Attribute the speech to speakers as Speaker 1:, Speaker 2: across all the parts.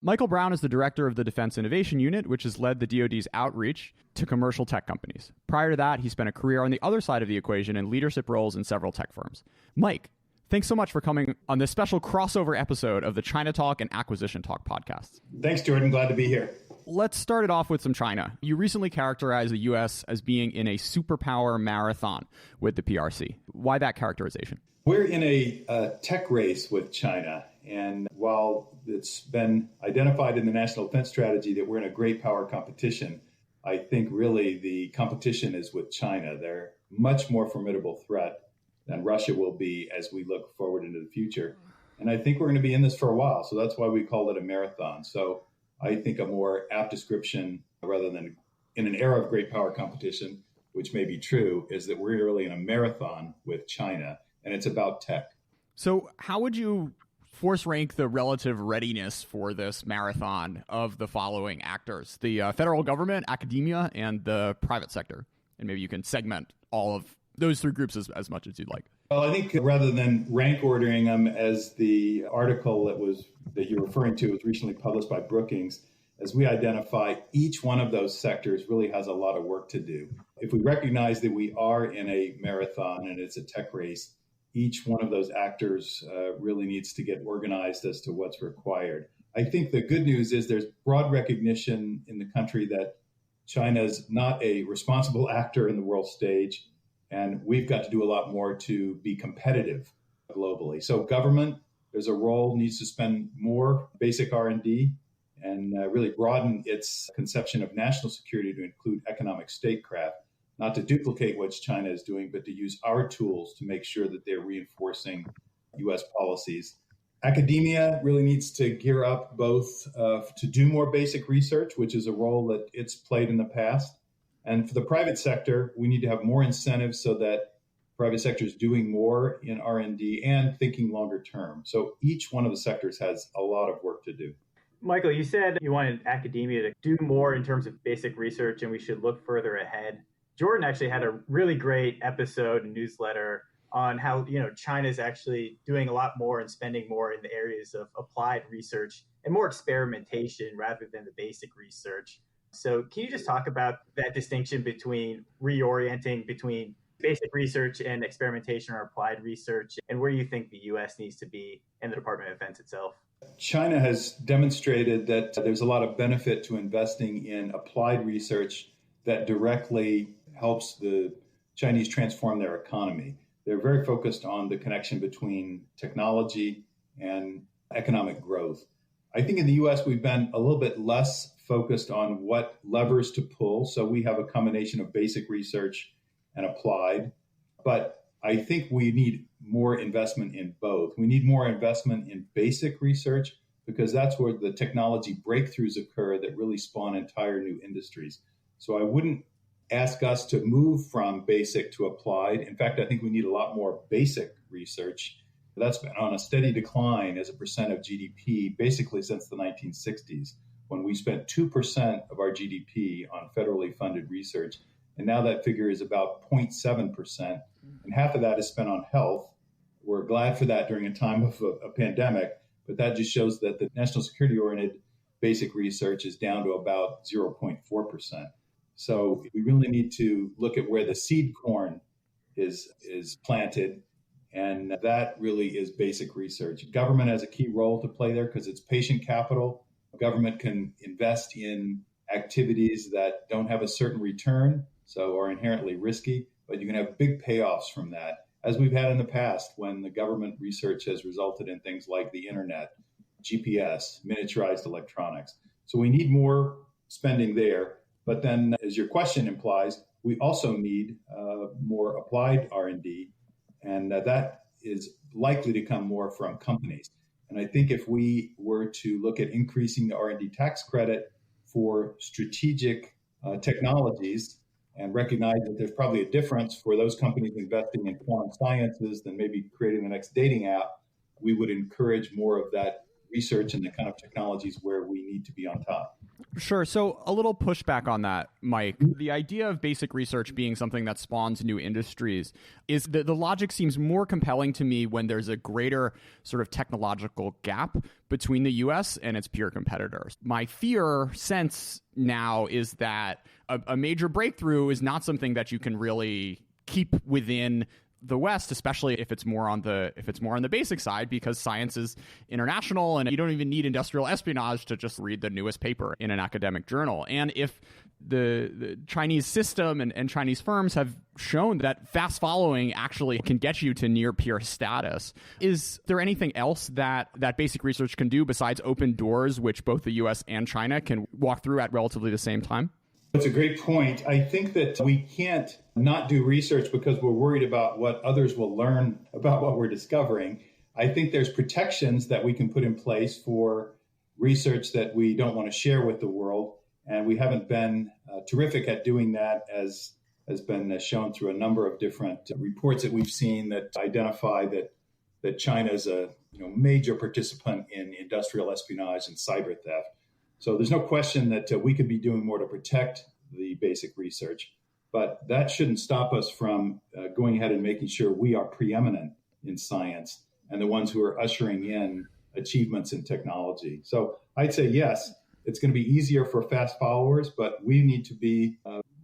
Speaker 1: Michael Brown is the director of the Defense Innovation Unit, which has led the DoD's outreach to commercial tech companies. Prior to that, he spent a career on the other side of the equation in leadership roles in several tech firms. Mike, thanks so much for coming on this special crossover episode of the China Talk and Acquisition Talk podcasts.
Speaker 2: Thanks, Jordan. Glad to be here.
Speaker 1: Let's start it off with some China. You recently characterized the U.S. as being in a superpower marathon with the PRC. Why that characterization?
Speaker 2: We're in a tech race with China. And while it's been identified in the National Defense Strategy that we're in a great power competition, I think really the competition is with China. They're a much more formidable threat than Russia will be as we look forward into the future. And I think we're going to be in this for a while. So that's why we call it a marathon. So I think a more apt description, rather than in an era of great power competition, which may be true, is that we're really in a marathon with China, and it's about tech.
Speaker 1: So how would you force rank the relative readiness for this marathon of the following actors: the federal government, academia, and the private sector? And maybe you can segment all of those three groups as much as you'd like.
Speaker 2: Well, I think rather than rank ordering them, as the article that you're referring to was recently published by Brookings, as we identify, each one of those sectors really has a lot of work to do. If we recognize that we are in a marathon and it's a tech race, each one of those actors really needs to get organized as to what's required. I think the good news is there's broad recognition in the country that China's not a responsible actor in the world stage, and we've got to do a lot more to be competitive globally. So government, there's a role, needs to spend more basic R&D and really broaden its conception of national security to include economic statecraft, not to duplicate what China is doing, but to use our tools to make sure that they're reinforcing U.S. policies. Academia really needs to gear up both to do more basic research, which is a role that it's played in the past. And for the private sector, we need to have more incentives so that private sector is doing more in R&D and thinking longer term. So each one of the sectors has a lot of work to do.
Speaker 3: Michael, you said you wanted academia to do more in terms of basic research and we should look further ahead. Jordan actually had a really great episode and newsletter on how, China's actually doing a lot more and spending more in the areas of applied research and more experimentation rather than the basic research. So can you just talk about that distinction between reorienting between basic research and experimentation or applied research, and where you think the U.S. needs to be in the Department of Defense itself?
Speaker 2: China has demonstrated that there's a lot of benefit to investing in applied research that directly helps the Chinese transform their economy. They're very focused on the connection between technology and economic growth. I think in the U.S., we've been a little bit less focused on what levers to pull. So we have a combination of basic research and applied. But I think we need more investment in both. We need more investment in basic research because that's where the technology breakthroughs occur that really spawn entire new industries. So I wouldn't ask us to move from basic to applied. In fact, I think we need a lot more basic research. That's been on a steady decline as a percent of GDP, basically since the 1960s, when we spent 2% of our GDP on federally funded research. And now that figure is about 0.7%. And half of that is spent on health. We're glad for that during a time of a pandemic, but that just shows that the national security-oriented basic research is down to about 0.4%. So we really need to look at where the seed corn is planted, and that really is basic research. Government has a key role to play there because it's patient capital. Government can invest in activities that don't have a certain return, so are inherently risky, but you can have big payoffs from that, as we've had in the past when the government research has resulted in things like the internet, GPS, miniaturized electronics. So we need more spending there. But then, as your question implies, we also need more applied R&D, and that is likely to come more from companies. And I think if we were to look at increasing the R&D tax credit for strategic technologies and recognize that there's probably a difference for those companies investing in quantum sciences than maybe creating the next dating app, we would encourage more of that research and the kind of technologies where we need to be on top.
Speaker 1: Sure. So a little pushback on that, Mike. The idea of basic research being something that spawns new industries is the logic seems more compelling to me when there's a greater sort of technological gap between the U.S. and its peer competitors. My sense now is that a major breakthrough is not something that you can really keep within the West, especially if it's more on the basic side, because science is international and you don't even need industrial espionage to just read the newest paper in an academic journal. And if the Chinese system and Chinese firms have shown that fast following actually can get you to near peer status, is there anything else that basic research can do besides open doors, which both the US and China can walk through at relatively the same time?
Speaker 2: That's a great point. I think that we can't not do research because we're worried about what others will learn about what we're discovering. I think there's protections that we can put in place for research that we don't want to share with the world. And we haven't been terrific at doing that, as has been shown through a number of different reports that we've seen that identify that China is a major participant in industrial espionage and cyber theft. So there's no question that we could be doing more to protect the basic research, but that shouldn't stop us from going ahead and making sure we are preeminent in science and the ones who are ushering in achievements in technology. So I'd say, yes, it's going to be easier for fast followers, but we need to be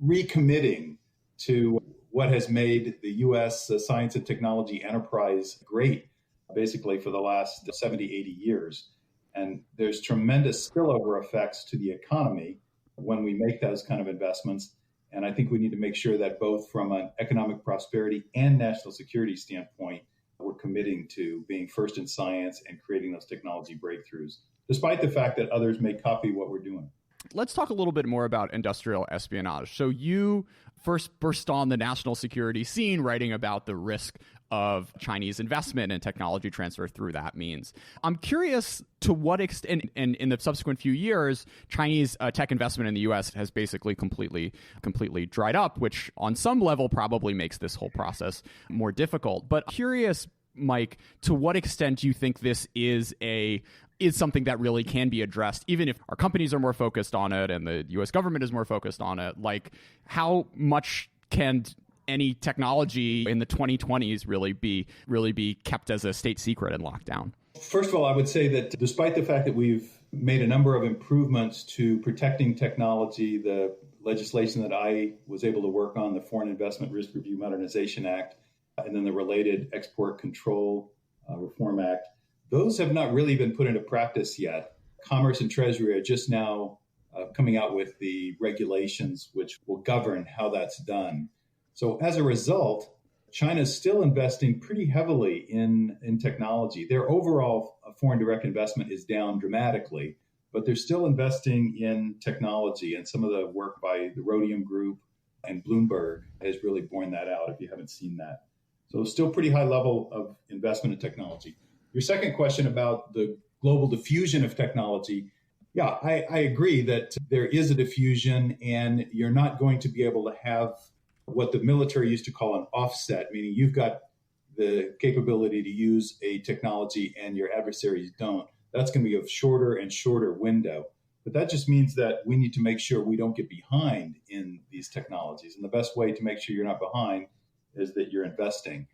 Speaker 2: recommitting to what has made the U.S. Science and technology enterprise great, basically for the last 70, 80 years. And there's tremendous spillover effects to the economy when we make those kind of investments. And I think we need to make sure that both from an economic prosperity and national security standpoint, we're committing to being first in science and creating those technology breakthroughs, despite the fact that others may copy what we're doing.
Speaker 1: Let's talk a little bit more about industrial espionage. So you first burst on the national security scene writing about the risk of Chinese investment and technology transfer through that means. I'm curious to what extent, and in the subsequent few years, Chinese tech investment in the U.S. has basically completely dried up, which on some level probably makes this whole process more difficult. But curious, Mike, to what extent you think this is something that really can be addressed, even if our companies are more focused on it and the U.S. government is more focused on it? Like, how much can any technology in the 2020s really be kept as a state secret and locked down?
Speaker 2: First of all, I would say that despite the fact that we've made a number of improvements to protecting technology, the legislation that I was able to work on, the Foreign Investment Risk Review Modernization Act, and then the related Export Control Reform Act, those have not really been put into practice yet. Commerce and Treasury are just now coming out with the regulations which will govern how that's done. So as a result, China is still investing pretty heavily in technology. Their overall foreign direct investment is down dramatically, but they're still investing in technology. And some of the work by the Rhodium Group and Bloomberg has really borne that out, if you haven't seen that. So still pretty high level of investment in technology. Your second question about the global diffusion of technology, yeah, I agree that there is a diffusion, and you're not going to be able to have what the military used to call an offset, meaning you've got the capability to use a technology and your adversaries don't. That's going to be a shorter and shorter window. But that just means that we need to make sure we don't get behind in these technologies. And the best way to make sure you're not behind is that you're investing.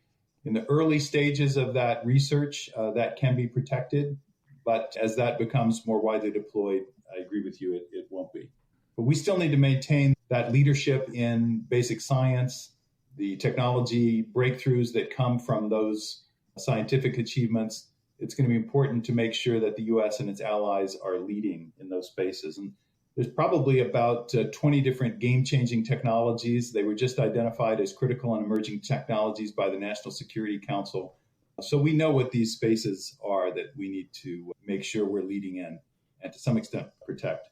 Speaker 2: In the early stages of that research, that can be protected. But as that becomes more widely deployed, I agree with you, it won't be. But we still need to maintain that leadership in basic science, the technology breakthroughs that come from those scientific achievements. It's going to be important to make sure that the U.S. and its allies are leading in those spaces. And there's probably about 20 different game-changing technologies. They were just identified as critical and emerging technologies by the National Security Council. So we know what these spaces are that we need to make sure we're leading in and to some extent protect.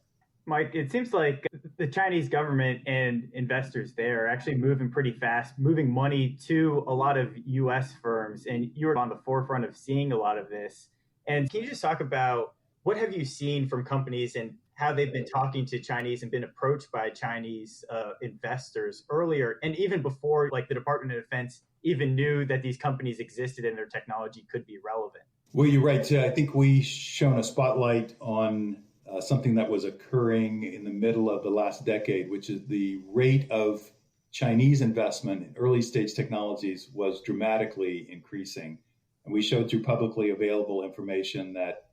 Speaker 3: Mike, it seems like the Chinese government and investors there are actually moving pretty fast, moving money to a lot of U.S. firms, and you're on the forefront of seeing a lot of this. And can you just talk about what have you seen from companies and how they've been talking to Chinese and been approached by Chinese investors earlier, and even before like the Department of Defense even knew that these companies existed and their technology could be relevant?
Speaker 2: Well, you're right. I think we shone a spotlight on something that was occurring in the middle of the last decade, which is the rate of Chinese investment in early stage technologies was dramatically increasing. And we showed through publicly available information that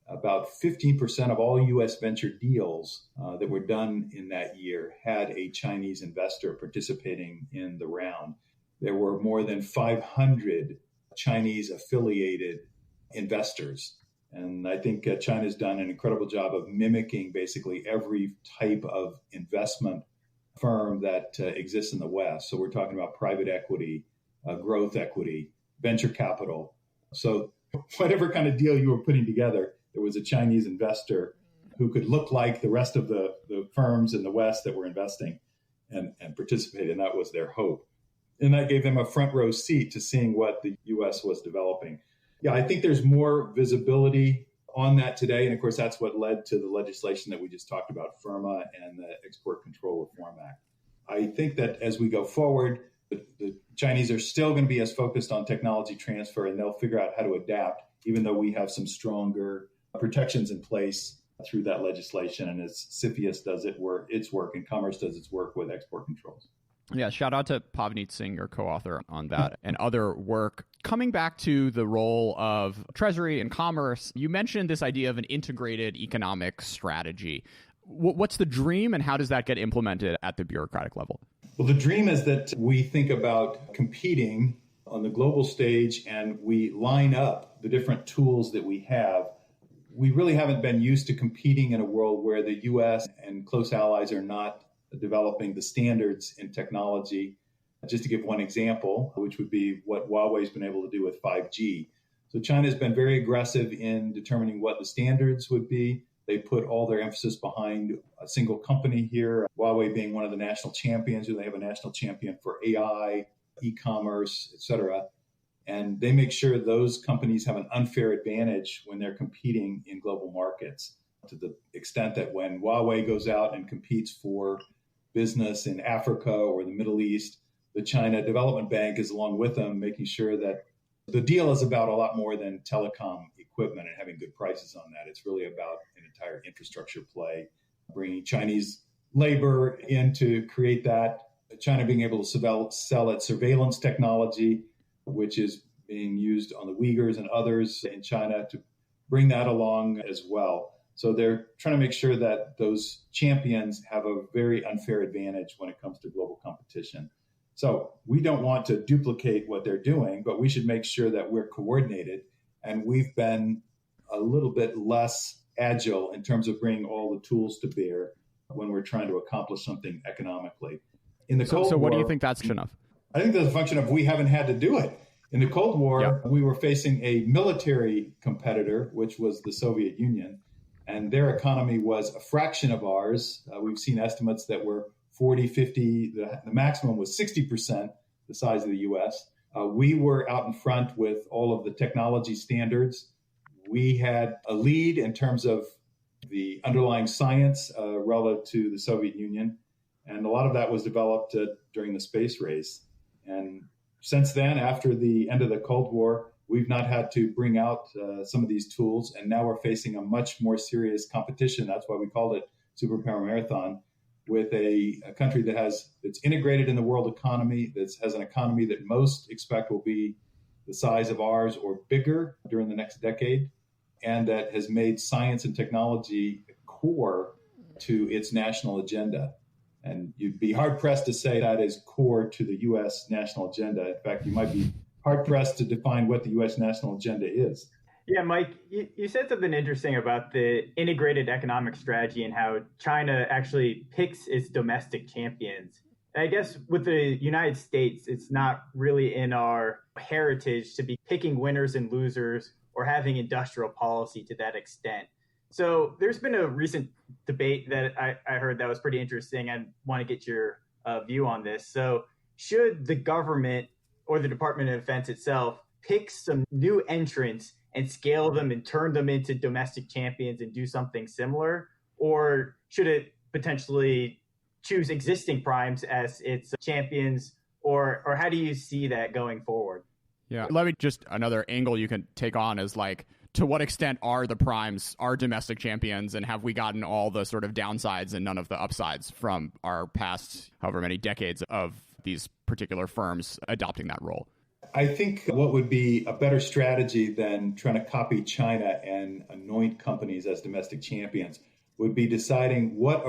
Speaker 2: about 15% of all U.S. venture deals that were done in that year had a Chinese investor participating in the round. There were more than 500 Chinese affiliated investors. And I think China's done an incredible job of mimicking basically every type of investment firm that exists in the West. So we're talking about private equity, growth equity, venture capital. So whatever kind of deal you were putting together, there was a Chinese investor who could look like the rest of the firms in the West that were investing and participate. And that was their hope. And that gave them a front row seat to seeing what the U.S. was developing. Yeah, I think there's more visibility on that today. And of course, that's what led to the legislation that we just talked about, FIRRMA and the Export Control Reform Act. I think that as we go forward, the Chinese are still going to be as focused on technology transfer, and they'll figure out how to adapt, even though we have some stronger protections in place through that legislation. And as CFIUS does its work and Commerce does its work with export controls.
Speaker 1: Yeah, shout out to Pravneet Singh, your co-author on that, and other work. Coming back to the role of Treasury and Commerce, you mentioned this idea of an integrated economic strategy. What's the dream, and how does that get implemented at the bureaucratic level?
Speaker 2: Well, the dream is that we think about competing on the global stage and we line up the different tools that we have. We really haven't been used to competing in a world where the U.S. and close allies are not developing the standards in technology. Just to give one example, which would be what Huawei's been able to do with 5G. So China's been very aggressive in determining what the standards would be. They put all their emphasis behind a single company here, Huawei being one of the national champions. They have a national champion for AI, e-commerce, et cetera. And they make sure those companies have an unfair advantage when they're competing in global markets, to the extent that when Huawei goes out and competes for business in Africa or the Middle East, the China Development Bank is along with them, making sure that the deal is about a lot more than telecom equipment and having good prices on that. It's really about an entire infrastructure play, bringing Chinese labor in to create that, China being able to sell its surveillance technology, which is being used on the Uyghurs and others in China, to bring that along as well. So they're trying to make sure that those champions have a very unfair advantage when it comes to global competition. So we don't want to duplicate what they're doing, but we should make sure that we're coordinated. And we've been a little bit less agile in terms of bringing all the tools to bear when we're trying to accomplish something economically. In the Cold War,
Speaker 1: what do you think that's enough?
Speaker 2: I think that's a function of we haven't had to do it. In the Cold War, we were facing a military competitor, which was the Soviet Union, and their economy was a fraction of ours. We've seen estimates that were 40, 50, the maximum was 60% the size of the U.S. We were out in front with all of the technology standards. We had a lead in terms of the underlying science relative to the Soviet Union. And a lot of that was developed during the space race. And since then, after the end of the Cold War, we've not had to bring out some of these tools. And now we're facing a much more serious competition. That's why we called it Superpower Marathon, with a country that's integrated in the world economy, that has an economy that most expect will be the size of ours or bigger during the next decade, and that has made science and technology core to its national agenda. And you'd be hard-pressed to say that is core to the U.S. national agenda. In fact, you might be hard-pressed to define what the U.S. national agenda is.
Speaker 3: Yeah, Mike, you said something interesting about the integrated economic strategy and how China actually picks its domestic champions. And I guess with the United States, it's not really in our heritage to be picking winners and losers or having industrial policy to that extent. So there's been a recent debate that I heard that was pretty interesting. I want to get your view on this. So should the government or the Department of Defense itself pick some new entrants and scale them and turn them into domestic champions and do something similar? Or should it potentially choose existing primes as its champions? Or how do you see that going forward?
Speaker 1: Yeah. Let me just, another angle you can take on is like, to what extent are the primes our domestic champions, and have we gotten all the sort of downsides and none of the upsides from our past however many decades of these particular firms adopting that role?
Speaker 2: I think what would be a better strategy than trying to copy China and anoint companies as domestic champions would be deciding what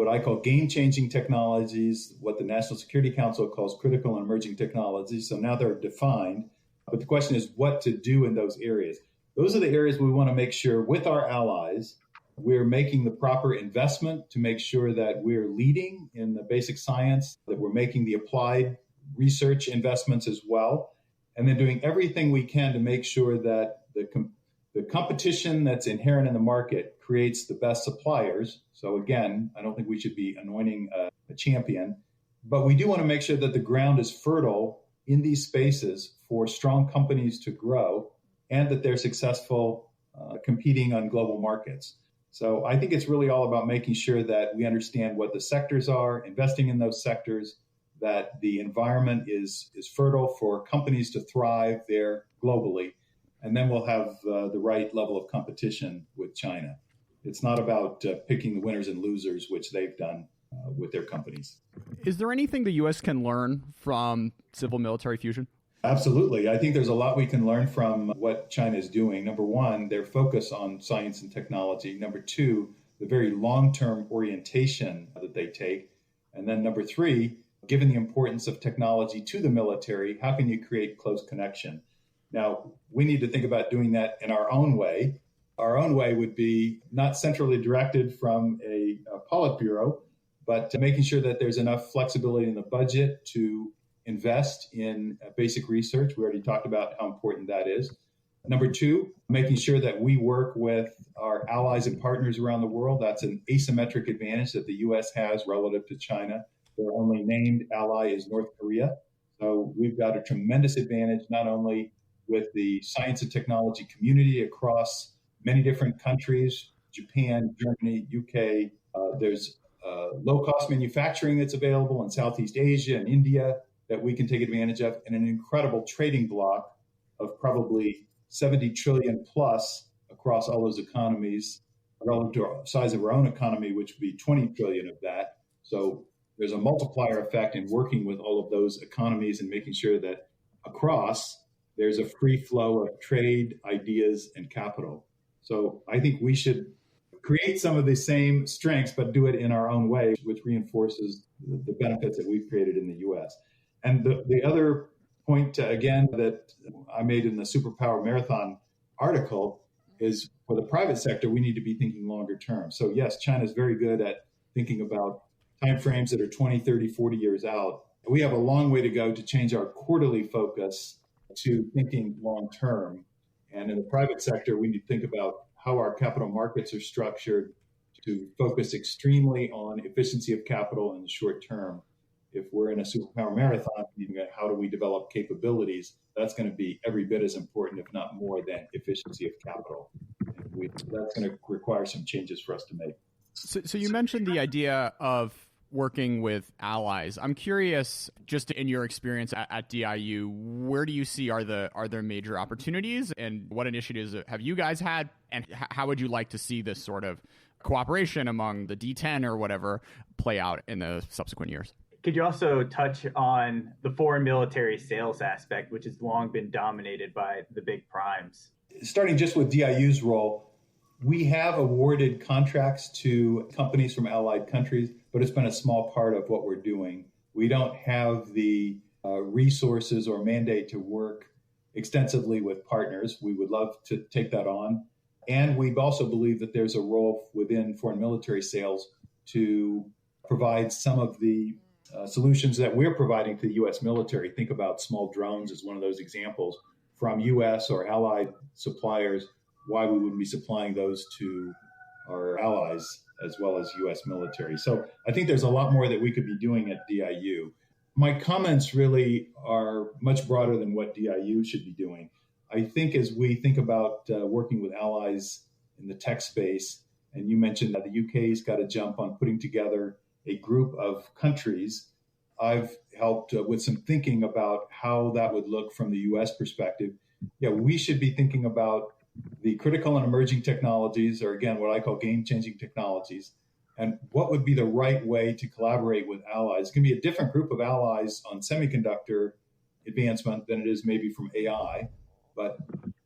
Speaker 2: I call game-changing technologies, what the National Security Council calls critical and emerging technologies. So now they're defined. But the question is what to do in those areas. Those are the areas we want to make sure with our allies, we're making the proper investment to make sure that we're leading in the basic science, that we're making the applied research investments as well, and then doing everything we can to make sure that the competition that's inherent in the market creates the best suppliers. So again, I don't think we should be anointing a champion, but we do want to make sure that the ground is fertile in these spaces for strong companies to grow and that they're successful competing on global markets. So I think it's really all about making sure that we understand what the sectors are, investing in those sectors, that the environment is fertile for companies to thrive there globally. And then we'll have the right level of competition with China. It's not about picking the winners and losers, which they've done with their companies.
Speaker 1: Is there anything the U.S. can learn from civil-military fusion?
Speaker 2: Absolutely. I think there's a lot we can learn from what China is doing. Number one, their focus on science and technology. Number two, the very long-term orientation that they take. And then number three, given the importance of technology to the military, how can you create close connection? Now, we need to think about doing that in our own way. Our own way would be not centrally directed from a Politburo, but making sure that there's enough flexibility in the budget to invest in basic research. We already talked about how important that is. Number two, making sure that we work with our allies and partners around the world. That's an asymmetric advantage that the U.S. has relative to China. Their only named ally is North Korea. So we've got a tremendous advantage, not only with the science and technology community across many different countries, Japan, Germany, UK. There's low-cost manufacturing that's available in Southeast Asia and India that we can take advantage of, and an incredible trading bloc of probably 70 trillion plus across all those economies relative to the size of our own economy, which would be 20 trillion of that. So there's a multiplier effect in working with all of those economies and making sure that across there's a free flow of trade, ideas, and capital. So I think we should create some of the same strengths, but do it in our own way, which reinforces the benefits that we've created in the U.S. And the other point, again, that I made in the Superpower Marathon article is for the private sector, we need to be thinking longer term. So yes, China is very good at thinking about timeframes that are 20, 30, 40 years out. We have a long way to go to change our quarterly focus to thinking long term. And in the private sector, we need to think about how our capital markets are structured to focus extremely on efficiency of capital in the short term. If we're in a superpower marathon, how do we develop capabilities? That's going to be every bit as important, if not more, than efficiency of capital. That's going to require some changes for us to make.
Speaker 1: So you mentioned the idea of working with allies. I'm curious, just in your experience at DIU, where do you see are there major opportunities, and what initiatives have you guys had, and how would you like to see this sort of cooperation among the D10 or whatever play out in the subsequent years?
Speaker 3: Could you also touch on the foreign military sales aspect, which has long been dominated by the big primes?
Speaker 2: Starting just with DIU's role, we have awarded contracts to companies from allied countries, but it's been a small part of what we're doing. We don't have the resources or mandate to work extensively with partners. We would love to take that on. And we also believe that there's a role within foreign military sales to provide some of the solutions that we're providing to the U.S. military. Think about small drones as one of those examples from U.S. or allied suppliers, why we wouldn't be supplying those to our allies as well as U.S. military. So I think there's a lot more that we could be doing at DIU. My comments really are much broader than what DIU should be doing. I think as we think about working with allies in the tech space, and you mentioned that the UK's got to jump on putting together a group of countries. I've helped with some thinking about how that would look from the U.S. perspective. Yeah, we should be thinking about the critical and emerging technologies, or again, what I call game-changing technologies, and what would be the right way to collaborate with allies. It's going to be a different group of allies on semiconductor advancement than it is maybe from AI. But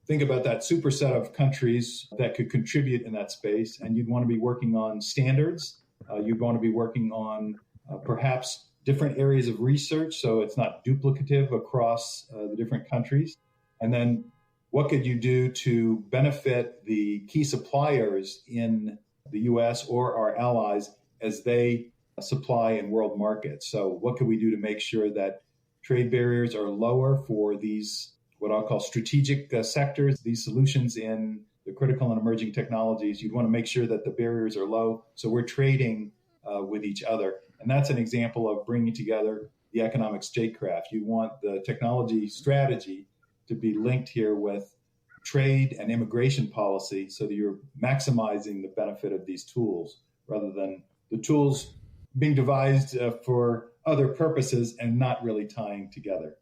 Speaker 2: think about that superset of countries that could contribute in that space. And you'd want to be working on standards. You'd want to be working on perhaps different areas of research, so it's not duplicative across the different countries. And then what could you do to benefit the key suppliers in the U.S. or our allies as they supply in world markets? So what can we do to make sure that trade barriers are lower for these, what I'll call strategic sectors, these solutions in the critical and emerging technologies? You'd want to make sure that the barriers are low, so we're trading with each other. And that's an example of bringing together the economic statecraft. You want the technology strategy to be linked here with trade and immigration policy so that you're maximizing the benefit of these tools rather than the tools being devised for other purposes and not really tying together.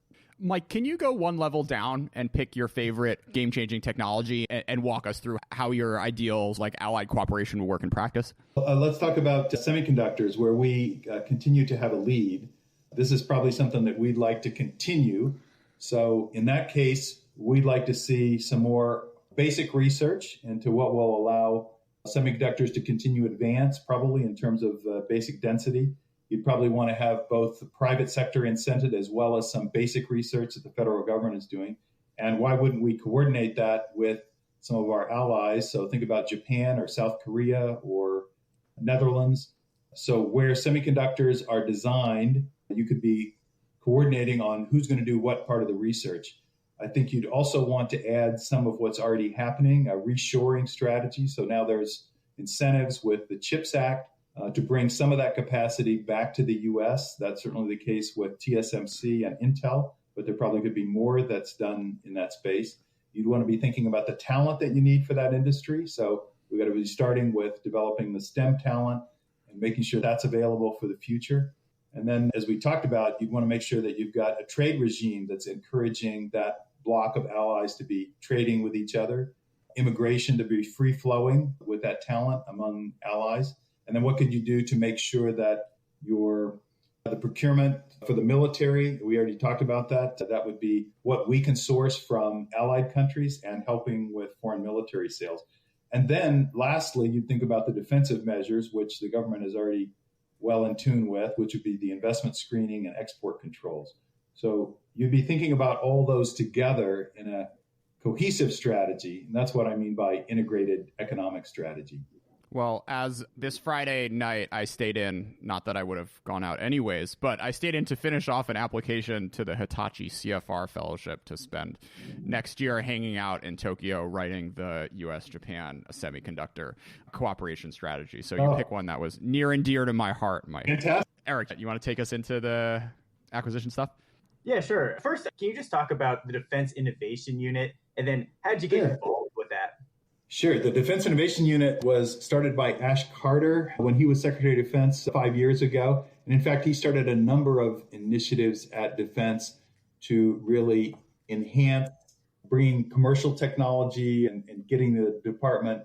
Speaker 1: Mike, can you go one level down and pick your favorite game-changing technology and walk us through how your ideals like allied cooperation will work in practice?
Speaker 2: Let's talk about semiconductors, where we continue to have a lead. This is probably something that we'd like to continue. So in that case, we'd like to see some more basic research into what will allow semiconductors to continue to advance, probably in terms of basic density. You'd probably want to have both the private sector incented as well as some basic research that the federal government is doing. And why wouldn't we coordinate that with some of our allies? So think about Japan or South Korea or Netherlands. So where semiconductors are designed, you could be coordinating on who's going to do what part of the research. I think you'd also want to add some of what's already happening, a reshoring strategy. So now there's incentives with the CHIPS Act to bring some of that capacity back to the U.S. That's certainly the case with TSMC and Intel, but there probably could be more that's done in that space. You'd want to be thinking about the talent that you need for that industry. So we've got to be starting with developing the STEM talent and making sure that's available for the future. And then, as we talked about, you'd want to make sure that you've got a trade regime that's encouraging that block of allies to be trading with each other, immigration to be free-flowing with that talent among allies. And then what could you do to make sure that the procurement for the military, we already talked about that. That would be what we can source from allied countries and helping with foreign military sales. And then lastly, you'd think about the defensive measures, which the government is already well in tune with, which would be the investment screening and export controls. So you'd be thinking about all those together in a cohesive strategy. And that's what I mean by integrated economic strategy.
Speaker 1: Well, as this Friday night, I stayed in, not that I would have gone out anyways, but I stayed in to finish off an application to the Hitachi CFR Fellowship to spend next year hanging out in Tokyo writing the U.S.-Japan semiconductor cooperation strategy. So you pick one that was near and dear to my heart, Mike.
Speaker 2: Fantastic.
Speaker 1: Eric, you want to take us into the acquisition stuff?
Speaker 3: Yeah, sure. First, can you just talk about the Defense Innovation Unit, and then how did you get involved with that?
Speaker 2: Sure. The Defense Innovation Unit was started by Ash Carter when he was Secretary of Defense 5 years ago. And in fact, he started a number of initiatives at Defense to really enhance bringing commercial technology and getting the department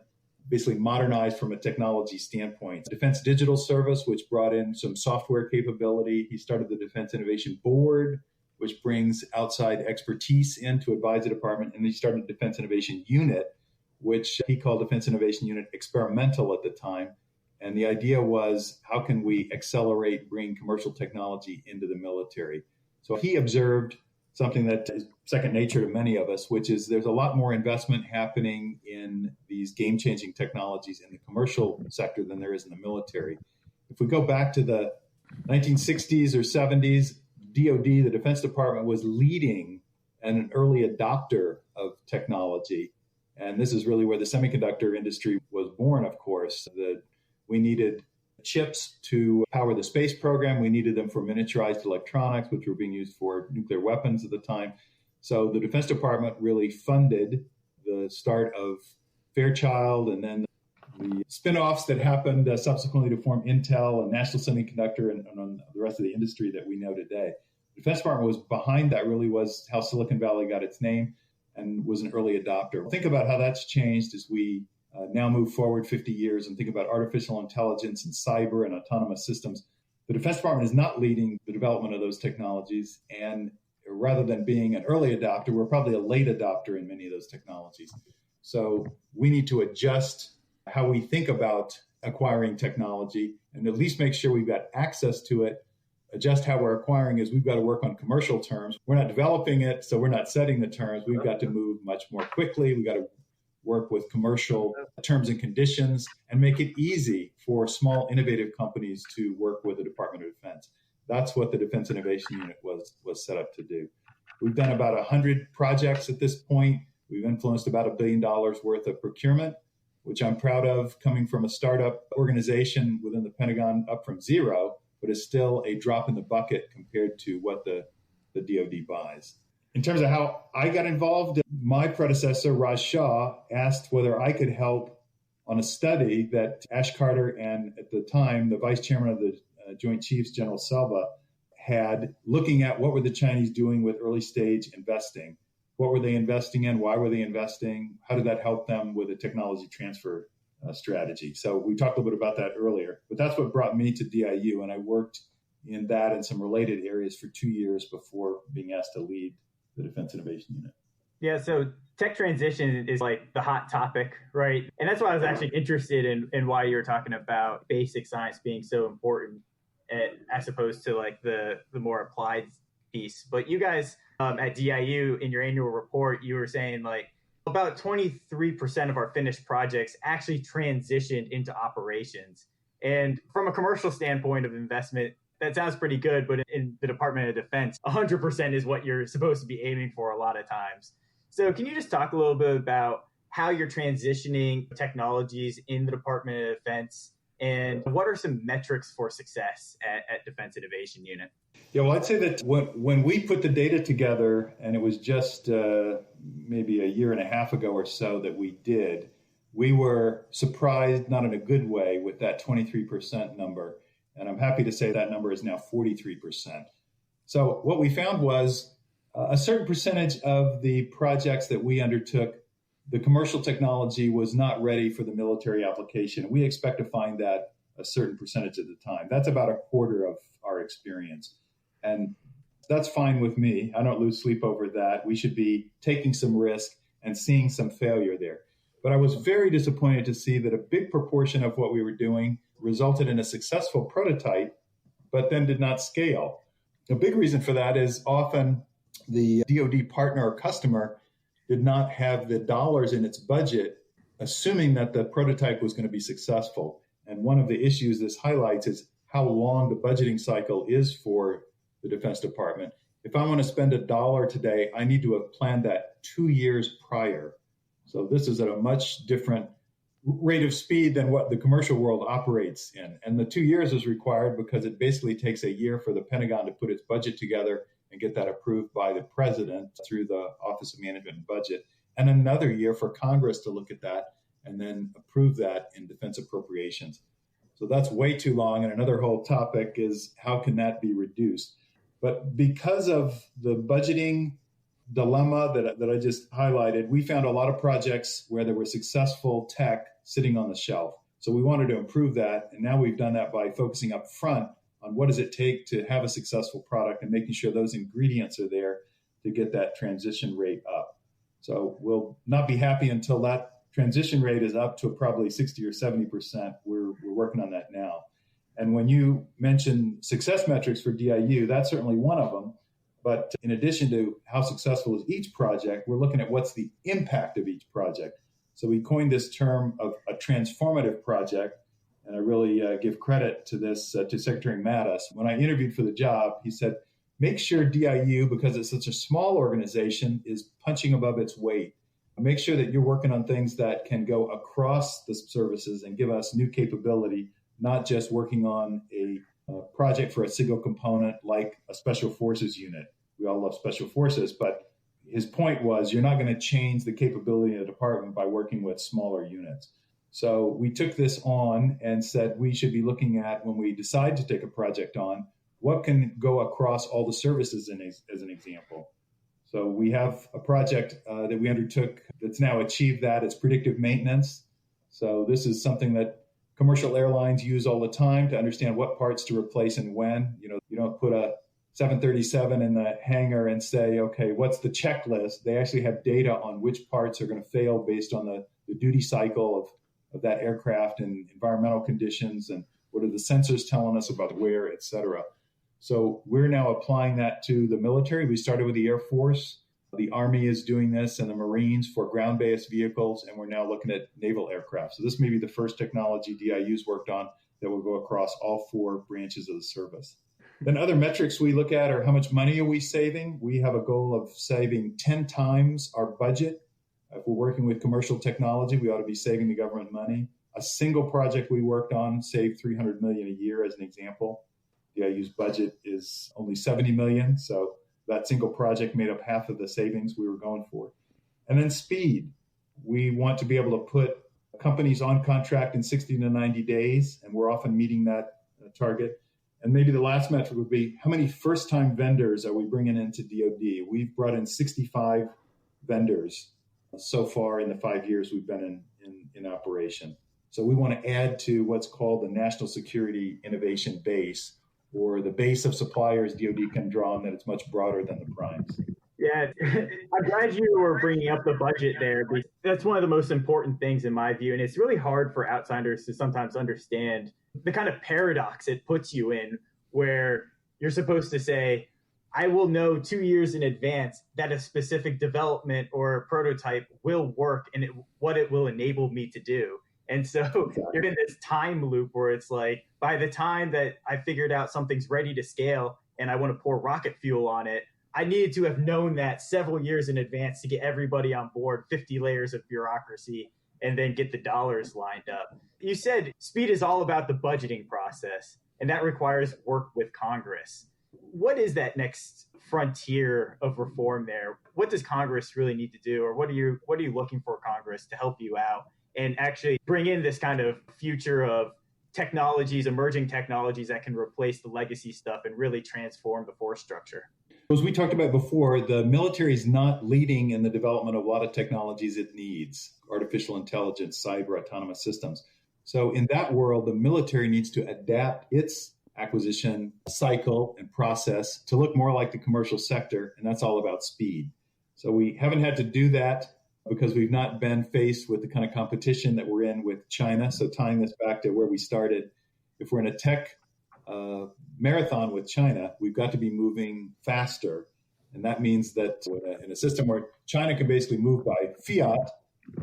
Speaker 2: basically modernized from a technology standpoint. Defense Digital Service, which brought in some software capability. He started the Defense Innovation Board, which brings outside expertise in to advise the department. And he started the Defense Innovation Unit, which he called Defense Innovation Unit Experimental at the time. And the idea was, how can we accelerate bringing commercial technology into the military? So he observed something that is second nature to many of us, which is there's a lot more investment happening in these game-changing technologies in the commercial sector than there is in the military. If we go back to the 1960s or 70s, DoD, the Defense Department, was leading and an early adopter of technology. And this is really where the semiconductor industry was born, of course. We needed chips to power the space program. We needed them for miniaturized electronics, which were being used for nuclear weapons at the time. So the Defense Department really funded the start of Fairchild and then the spin-offs that happened subsequently to form Intel and National Semiconductor and the rest of the industry that we know today. The Defense Department was behind that, really was how Silicon Valley got its name. and was an early adopter. Think about how that's changed as we now move forward 50 years and think about artificial intelligence and cyber and autonomous systems. The Defense Department is not leading the development of those technologies. And rather than being an early adopter, we're probably a late adopter in many of those technologies. So we need to adjust how we think about acquiring technology and at least make sure we've got access to it. Adjust how we're acquiring is we've got to work on commercial terms. We're not developing it, so we're not setting the terms. We've got to move much more quickly. We've got to work with commercial terms and conditions and make it easy for small innovative companies to work with the Department of Defense. That's what the Defense Innovation Unit was set up to do. We've done about 100 projects at this point. We've influenced about $1 billion worth of procurement, which I'm proud of, coming from a startup organization within the Pentagon up from zero, but is still a drop in the bucket compared to what the DoD buys. In terms of how I got involved, my predecessor, Raj Shah, asked whether I could help on a study that Ash Carter and, at the time, the vice chairman of the Joint Chiefs, General Selba, had, looking at what were the Chinese doing with early stage investing. What were they investing in? Why were they investing? How did that help them with a technology transfer strategy? So we talked a little bit about that earlier, but that's what brought me to DIU, and I worked in that and some related areas for 2 years before being asked to lead the Defense Innovation Unit.
Speaker 3: Yeah, so tech transition is like the hot topic, right? And that's why I was actually interested in why you were talking about basic science being so important as opposed to like the more applied piece. But you guys at DIU, in your annual report, you were saying like about 23% of our finished projects actually transitioned into operations. And from a commercial standpoint of investment, that sounds pretty good, but in the Department of Defense, 100% is what you're supposed to be aiming for a lot of times. So can you just talk a little bit about how you're transitioning technologies in the Department of Defense, and what are some metrics for success at Defense Innovation Unit?
Speaker 2: Yeah, well, I'd say that when we put the data together, and it was just maybe a year and a half ago or so that we did, we were surprised, not in a good way, with that 23% number. And I'm happy to say that number is now 43%. So what we found was a certain percentage of the projects that we undertook, the commercial technology was not ready for the military application. We expect to find that a certain percentage of the time. That's about a quarter of our experience. And that's fine with me. I don't lose sleep over that. We should be taking some risk and seeing some failure there. But I was very disappointed to see that a big proportion of what we were doing resulted in a successful prototype, but then did not scale. A big reason for that is often the DoD partner or customer did not have the dollars in its budget, assuming that the prototype was going to be successful. And one of the issues this highlights is how long the budgeting cycle is for the Defense Department. If I want to spend $1 today, I need to have planned that 2 years prior. So this is at a much different rate of speed than what the commercial world operates in. And the 2 years is required because it basically takes a year for the Pentagon to put its budget together and get that approved by the president through the Office of Management and Budget, and another year for Congress to look at that and then approve that in defense appropriations. So that's way too long. And another whole topic is how can that be reduced? But because of the budgeting dilemma that I just highlighted, we found a lot of projects where there were successful tech sitting on the shelf. So we wanted to improve that. And now we've done that by focusing up front on what does it take to have a successful product and making sure those ingredients are there to get that transition rate up. So we'll not be happy until that transition rate is up to probably 60 or 70%. We're working on that now. And when you mention success metrics for DIU, that's certainly one of them. But in addition to how successful is each project, we're looking at what's the impact of each project. So we coined this term of a transformative project. And I really give credit to this to Secretary Mattis. When I interviewed for the job, he said, make sure DIU, because it's such a small organization, is punching above its weight. Make sure that you're working on things that can go across the services and give us new capability, not just working on a project for a single component like a special forces unit. We all love special forces, but his point was you're not going to change the capability of the department by working with smaller units. So we took this on and said we should be looking at, when we decide to take a project on, what can go across all the services as an example. So we have a project that we undertook that's now achieved that. It's predictive maintenance. So this is something that commercial airlines use all the time to understand what parts to replace and when. You don't put a 737 in the hangar and say, okay, what's the checklist? They actually have data on which parts are going to fail based on the duty cycle of that aircraft and environmental conditions and what are the sensors telling us about wear, et cetera. So we're now applying that to the military. We started with the Air Force. The Army is doing this and the Marines for ground-based vehicles, and we're now looking at naval aircraft. So this may be the first technology DIU's worked on that will go across all 4 branches of the service. Then other metrics we look at are how much money are we saving? We have a goal of saving 10 times our budget. If we're working with commercial technology, we ought to be saving the government money. A single project we worked on saved $300 million a year as an example. DIU's budget is only $70 million, so that single project made up half of the savings we were going for. And then speed. We want to be able to put companies on contract in 60 to 90 days, and we're often meeting that target. And maybe the last metric would be how many first-time vendors are we bringing into DoD? We've brought in 65 vendors so far in the 5 years we've been in operation. So we want to add to what's called the National Security Innovation Base, or the base of suppliers DoD can draw on that it's much broader than the primes.
Speaker 3: Yeah, I'm glad you were bringing up the budget there, because that's one of the most important things in my view. And it's really hard for outsiders to sometimes understand the kind of paradox it puts you in, where you're supposed to say, I will know 2 years in advance that a specific development or prototype will work and what it will enable me to do. And so you're in this time loop where it's like, by the time that I figured out something's ready to scale and I want to pour rocket fuel on it, I needed to have known that several years in advance to get everybody on board, 50 layers of bureaucracy, and then get the dollars lined up. You said speed is all about the budgeting process, and that requires work with Congress. What is that next frontier of reform there? What does Congress really need to do, or what are you looking for Congress to help you out and actually bring in this kind of future of technologies, emerging technologies that can replace the legacy stuff and really transform the force structure?
Speaker 2: As we talked about before, the military is not leading in the development of a lot of technologies it needs, artificial intelligence, cyber, autonomous systems. So in that world, the military needs to adapt its acquisition cycle and process to look more like the commercial sector, and that's all about speed. So we haven't had to do that because we've not been faced with the kind of competition that we're in with China. So tying this back to where we started, if we're in a tech marathon with China, we've got to be moving faster. And that means that in a system where China can basically move by fiat,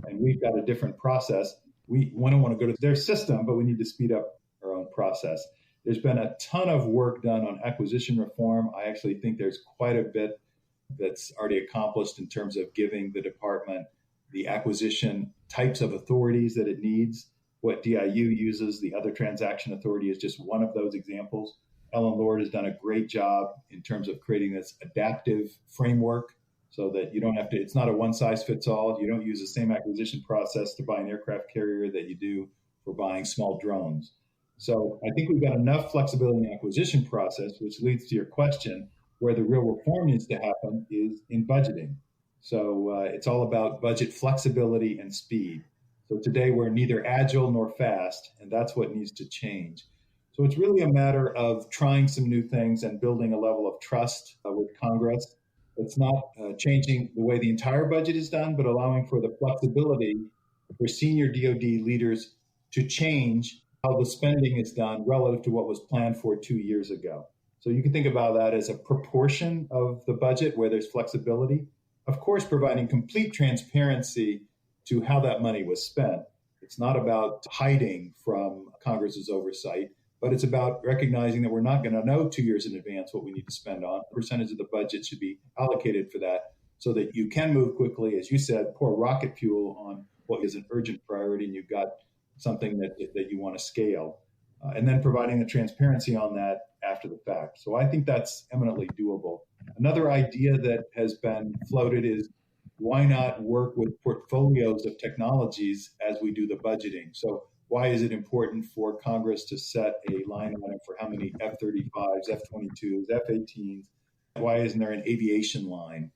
Speaker 2: and we've got a different process, we don't want to go to their system, but we need to speed up our own process. There's been a ton of work done on acquisition reform. I actually think there's quite a bit that's already accomplished in terms of giving the department the acquisition types of authorities that it needs. What DIU uses, the other transaction authority, is just one of those examples. Ellen Lord has done a great job in terms of creating this adaptive framework so that you don't have to, it's not a one size fits all. You don't use the same acquisition process to buy an aircraft carrier that you do for buying small drones. So I think we've got enough flexibility in the acquisition process, which leads to your question. Where the real reform needs to happen is in budgeting. So it's all about budget flexibility and speed. So today we're neither agile nor fast, and that's what needs to change. So it's really a matter of trying some new things and building a level of trust with Congress. It's not changing the way the entire budget is done, but allowing for the flexibility for senior DoD leaders to change how the spending is done relative to what was planned for 2 years ago. So you can think about that as a proportion of the budget where there's flexibility. Of course, providing complete transparency to how that money was spent. It's not about hiding from Congress's oversight, but it's about recognizing that we're not going to know 2 years in advance what we need to spend on. A percentage of the budget should be allocated for that so that you can move quickly, as you said, pour rocket fuel on what is an urgent priority, and you've got something that you want to scale. And then providing the transparency on that after the fact. So I think that's eminently doable. Another idea that has been floated is why not work with portfolios of technologies as we do the budgeting? So why is it important for Congress to set a line item for how many F-35s, F-22s, F-18s? Why isn't there an aviation line?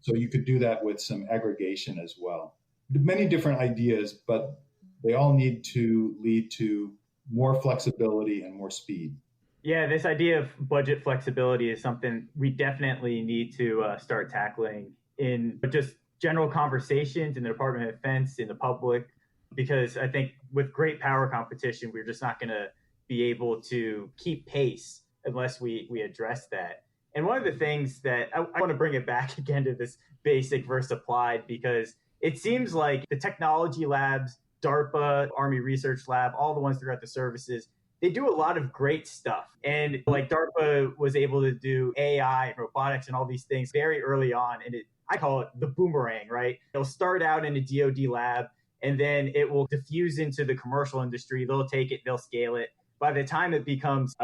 Speaker 2: So you could do that with some aggregation as well. Many different ideas, but they all need to lead to more flexibility and more speed.
Speaker 3: Yeah, this idea of budget flexibility is something we definitely need to start tackling in just general conversations in the Department of Defense, in the public, because I think with great power competition, we're just not going to be able to keep pace unless we address that. And one of the things that I want to bring it back again to this basic versus applied, because it seems like the technology labs, DARPA, Army Research Lab, all the ones throughout the services, they do a lot of great stuff. And like DARPA was able to do AI and robotics and all these things very early on. And I call it the boomerang, right? It'll start out in a DoD lab and then it will diffuse into the commercial industry. They'll take it, they'll scale it. By the time it becomes,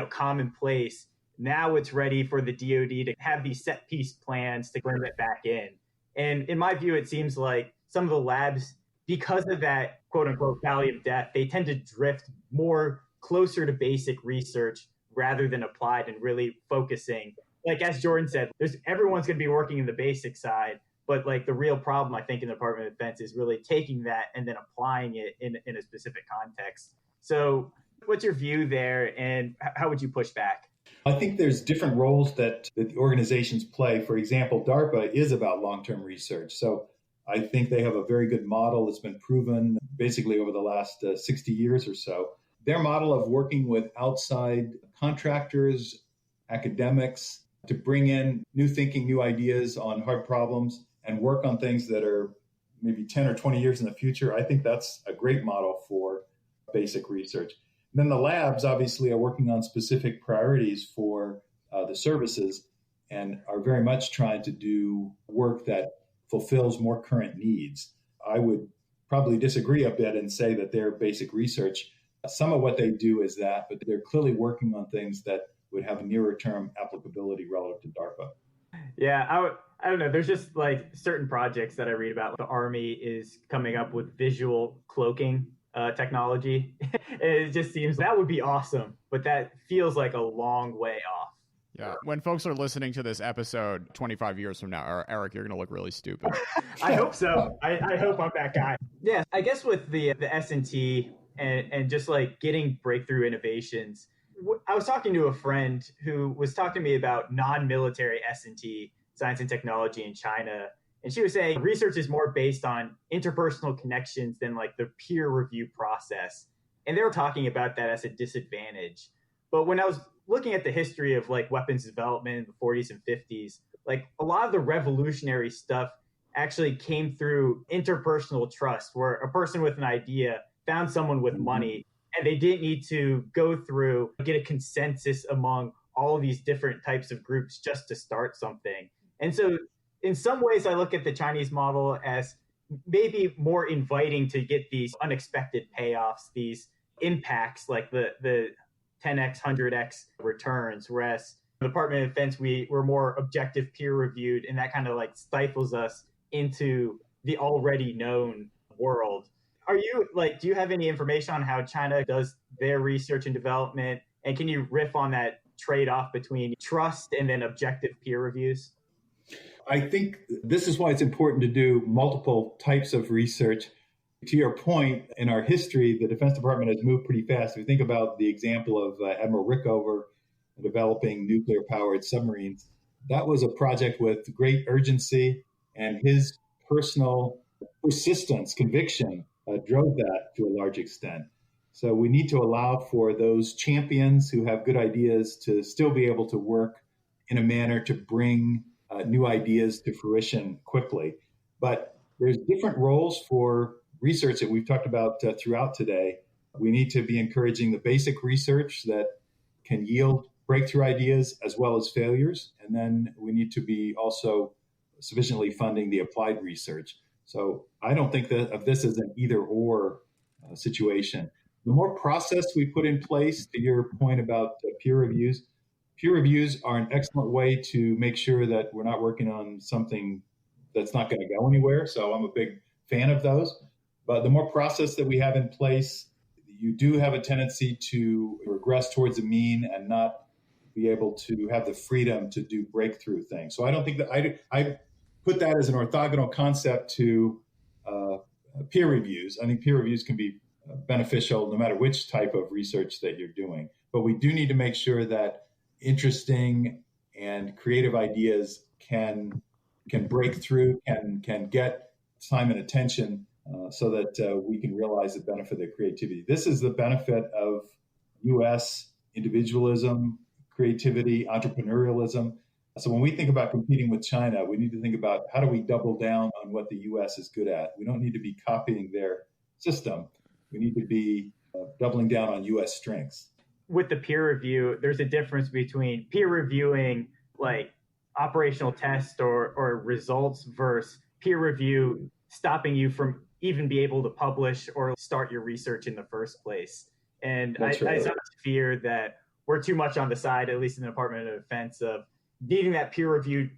Speaker 3: commonplace, now it's ready for the DoD to have these set piece plans to bring it back in. And in my view, it seems like some of the labs, because of that quote unquote valley of death, they tend to drift more closer to basic research rather than applied and really focusing. Like as Jordan said, everyone's going to be working in the basic side, but like the real problem, I think, in the Department of Defense is really taking that and then applying it in a specific context. So what's your view there and how would you push back?
Speaker 2: I think there's different roles that the organizations play. For example, DARPA is about long-term research. So I think they have a very good model that's been proven basically over the last 60 years or so. Their model of working with outside contractors, academics, to bring in new thinking, new ideas on hard problems and work on things that are maybe 10 or 20 years in the future, I think that's a great model for basic research. And then the labs obviously are working on specific priorities for the services and are very much trying to do work that fulfills more current needs. I would probably disagree a bit and say that their basic research, some of what they do is that, but they're clearly working on things that would have a nearer term applicability relative to DARPA.
Speaker 3: Yeah, I don't know. There's just like certain projects that I read about. The Army is coming up with visual cloaking technology. It just seems that would be awesome, but that feels like a long way off.
Speaker 1: Yeah. When folks are listening to this episode 25 years from now, Eric, you're going to look really stupid.
Speaker 3: I hope so. I hope I'm that guy. Yeah. I guess with the S&T and just like getting breakthrough innovations, I was talking to a friend who was talking to me about non-military S&T, science and technology in China. And she was saying research is more based on interpersonal connections than like the peer review process. And they were talking about that as a disadvantage. But when I was looking at the history of like weapons development in the 40s and 50s, like a lot of the revolutionary stuff actually came through interpersonal trust, where a person with an idea found someone with money and they didn't need to go through, get a consensus among all of these different types of groups just to start something. And so in some ways, I look at the Chinese model as maybe more inviting to get these unexpected payoffs, these impacts like the 10x, 100x returns, whereas the Department of Defense, we're more objective, peer reviewed, and that kind of like stifles us into the already known world. Do you have any information on how China does their research and development? And can you riff on that trade-off between trust and then objective peer reviews?
Speaker 2: I think this is why it's important to do multiple types of research. To your point, in our history, the Defense Department has moved pretty fast. If you think about the example of Admiral Rickover developing nuclear-powered submarines, that was a project with great urgency, and his personal persistence, conviction, drove that to a large extent. So we need to allow for those champions who have good ideas to still be able to work in a manner to bring new ideas to fruition quickly. But there's different roles for research that we've talked about throughout today. We need to be encouraging the basic research that can yield breakthrough ideas as well as failures. And then we need to be also sufficiently funding the applied research. So I don't think that of this as an either or situation. The more process we put in place, to your point about peer reviews are an excellent way to make sure that we're not working on something that's not going to go anywhere. So I'm a big fan of those. But the more process that we have in place, you do have a tendency to regress towards the mean and not be able to have the freedom to do breakthrough things. So I don't think that put that as an orthogonal concept to peer reviews. I think peer reviews can be beneficial no matter which type of research that you're doing. But we do need to make sure that interesting and creative ideas can break through, can get time and attention so that we can realize the benefit of their creativity. This is the benefit of U.S. individualism, creativity, entrepreneurialism. So when we think about competing with China, we need to think about how do we double down on what the U.S. is good at. We don't need to be copying their system. We need to be doubling down on U.S. strengths.
Speaker 3: With the peer review, there's a difference between peer reviewing like operational tests or results versus peer review stopping you from even be able to publish or start your research in the first place. And I sometimes fear that we're too much on the side, at least in the Department of Defense, of needing that peer review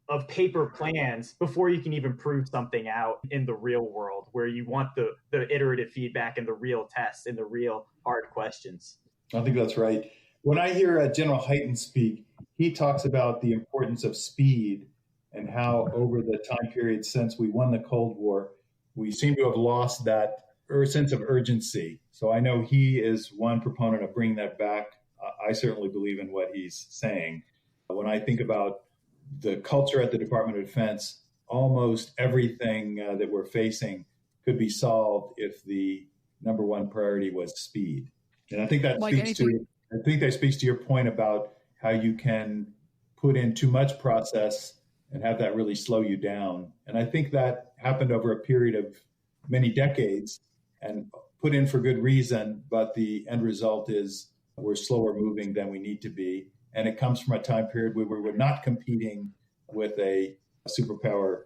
Speaker 3: of paper plans before you can even prove something out in the real world, where you want the iterative feedback and the real tests and the real hard questions.
Speaker 2: I think that's right. When I hear General Hyten speak, he talks about the importance of speed and how over the time period since we won the Cold War, we seem to have lost that sense of urgency. So I know he is one proponent of bringing that back. I certainly believe in what he's saying. When I think about the culture at the Department of Defense, almost everything that we're facing could be solved if the number one priority was speed. And I think that speaks to your point about how you can put in too much process and have that really slow you down. And I think that happened over a period of many decades and put in for good reason, but the end result is we're slower moving than we need to be. And it comes from a time period where we were not competing with a superpower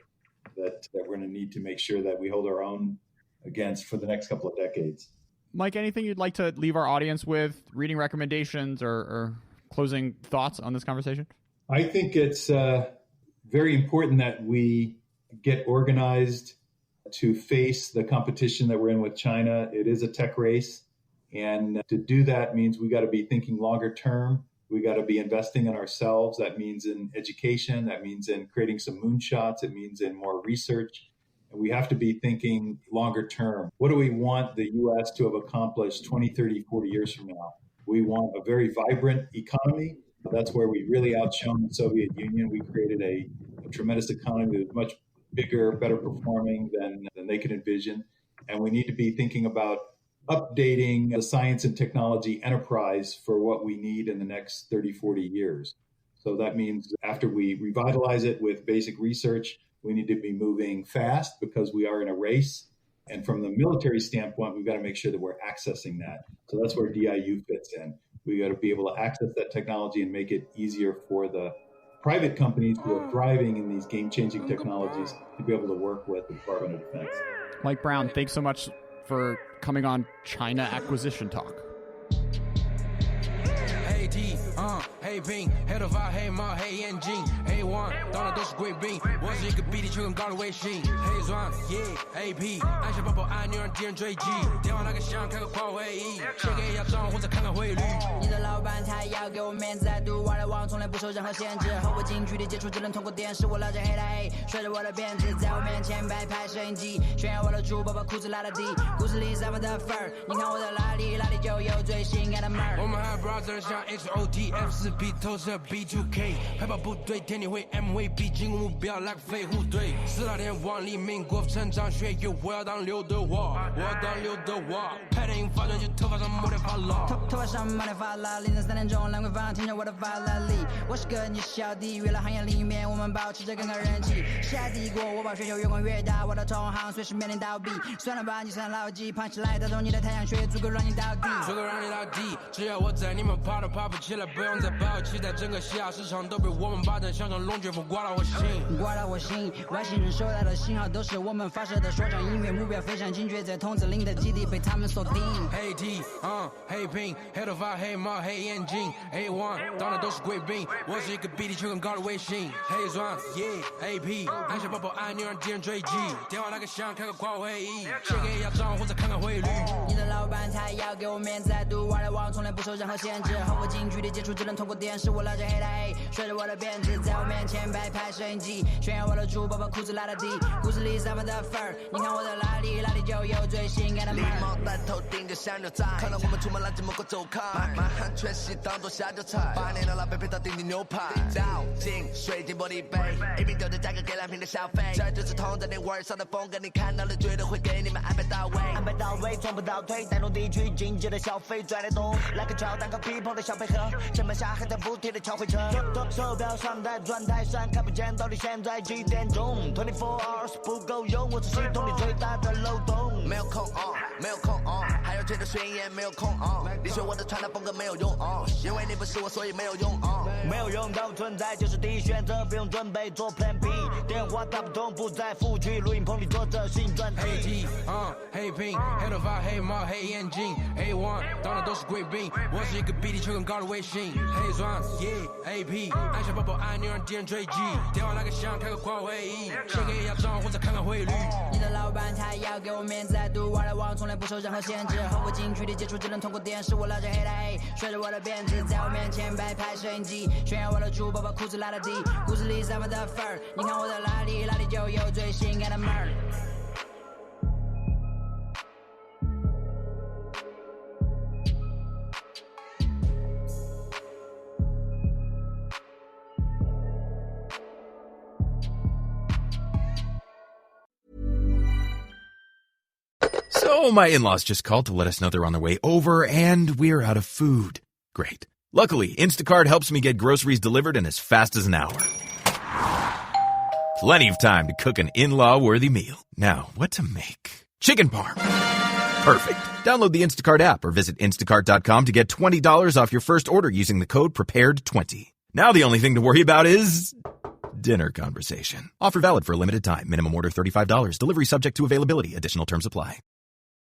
Speaker 2: that we're going to need to make sure that we hold our own against for the next couple of decades.
Speaker 1: Mike, anything you'd like to leave our audience with, reading recommendations or closing thoughts on this conversation?
Speaker 2: I think it's very important that we get organized to face the competition that we're in with China. It is a tech race. And to do that means we got to be thinking longer term. We got to be investing in ourselves. That means in education. That means in creating some moonshots. It means in more research. And we have to be thinking longer term. What do we want the U.S. to have accomplished 20, 30, 40 years from now? We want a very vibrant economy. That's where we really outshone the Soviet Union. We created a tremendous economy that was much bigger, better performing than they could envision. And we need to be thinking about updating the science and technology enterprise for what we need in the next 30, 40 years. So that means after we revitalize it with basic research, we need to be moving fast because we are in a race. And from the military standpoint, we've got to make sure that we're accessing that. So that's where DIU fits in. We got to be able to access that technology and make it easier for the private companies who are thriving in these game-changing technologies to be able to work with the Department of Defense.
Speaker 1: Mike Brown, thanks so much for coming on China Acquisition Talk.
Speaker 4: Hey T， 黑兵，黑头发，黑猫，黑眼睛，黑王，到哪都是贵宾。我是一个比地球更高的卫星。黑钻，AP， 按下爆破按钮让敌人追击。电话那个响，开个跨会议，先给压账或者看看汇率。你的老板他要给我面子，在独外来网从来不受任何限制。和我近距离接触只能通过电视，我老家黑来，甩着我的辫子，在我面前摆拍摄影机，炫耀我的珠宝，把裤子拉到底。故事里散发的粉儿，你看我的哪里，哪里就有最性感的妹儿。我们还 brother 像 HOTF4P 投射 B2K， 海豹部队天天会 MVP 进攻目标来个飞虎队。4大天王黎明国父成长学院，我要当刘德华，我要当刘德华。拍电影发专辑，头发上抹点发蜡，头发上抹点发蜡。凌晨3点钟，兰桂坊听着我的法拉利。我是个你小弟，娱乐行业里面我们保持着更高人气。下帝国，我把全球越滚越大，我的同行随时面临倒闭。算了吧，你算牢记，胖起来打中你的太阳穴，足够让你倒地，足够让你倒地。只要我在，你们爬都爬不起来，不用再抱期待，整个西亚市场都被我们霸占，像场龙卷风刮到我心，刮到我心。外星人收到的信号都是我们发射的说唱音乐，目标非常精确，在筒子林的基地被他们锁定。黑 T， 黑兵，黑头发，黑猫，黑眼睛，黑王，到哪都是贵宾。我是一个比地球更高的卫星。黑钻，AP， 按下爆破按钮让敌人追击。电话那个响，开个跨会议，先给压账或者看看汇率。你的老板他要给我面子，在独外来网从来不受任何限制，和我近距离接触只能通
Speaker 5: 过电视我拉着黑带，睡着我的辫子在我面前摆拍摄影机，炫耀我的珠宝把裤子拉到底，故事里散发的粉儿，你看我的哪里就有最性感的妹。礼貌带头顶着香牛仔，看到我们出门拦着门口走开，满汉全席当做下酒菜，8年的老北配套顶顶牛排，倒进水晶玻璃杯，一瓶酒的价格给2瓶的消费，这就是同在你味儿上的风格，你看到了绝对会给你们安排到位，安排到位从不倒退，带动地区经济的消费赚得动，来个乔丹和皮蓬的小配合，成本下还在补贴的敲回车，手表上在转台上看不见到底现在几点钟，24 hours 不够用，我是系统里最大的漏洞，没有空没有空还有觉得宣言没有空你学我的传达风格没有用因为你不是我所以没有用没有用到存在就是第一选择，不用准备做 plan B， 电话打不通不在府区，录音棚里做着新专辑，黑 T 黑 Pink 黑头发黑帽黑眼镜 A1 当然都是贵宾，我是一个比地球更高的卫星，黑钻 AP 按下宝宝按钮让敌人追击，电话那个响开个跨会议，先给压账或者看看汇率，你的老板他要给我面子，I do what I want，从来不受任何限制，和我近距离接触只能通过电视，我拉着黑带，睡着我的辫子在我面前摆拍摄影机，炫耀我的珠宝把裤子拉到底，故事里散发的粉儿，你看我的哪里就有最性感的妹儿。
Speaker 6: So my in-laws just called to let us know they're on their way over, and we're out of food. Great. Luckily, Instacart helps me get groceries delivered in as fast as an hour. Plenty of time to cook an in-law-worthy meal. Now, what to make? Chicken parm. Perfect. Download the Instacart app or visit instacart.com to get $20 off your first order using the code PREPARED20. Now the only thing to worry about is dinner conversation. Offer valid for a limited time. Minimum order $35. Delivery subject to availability. Additional terms apply.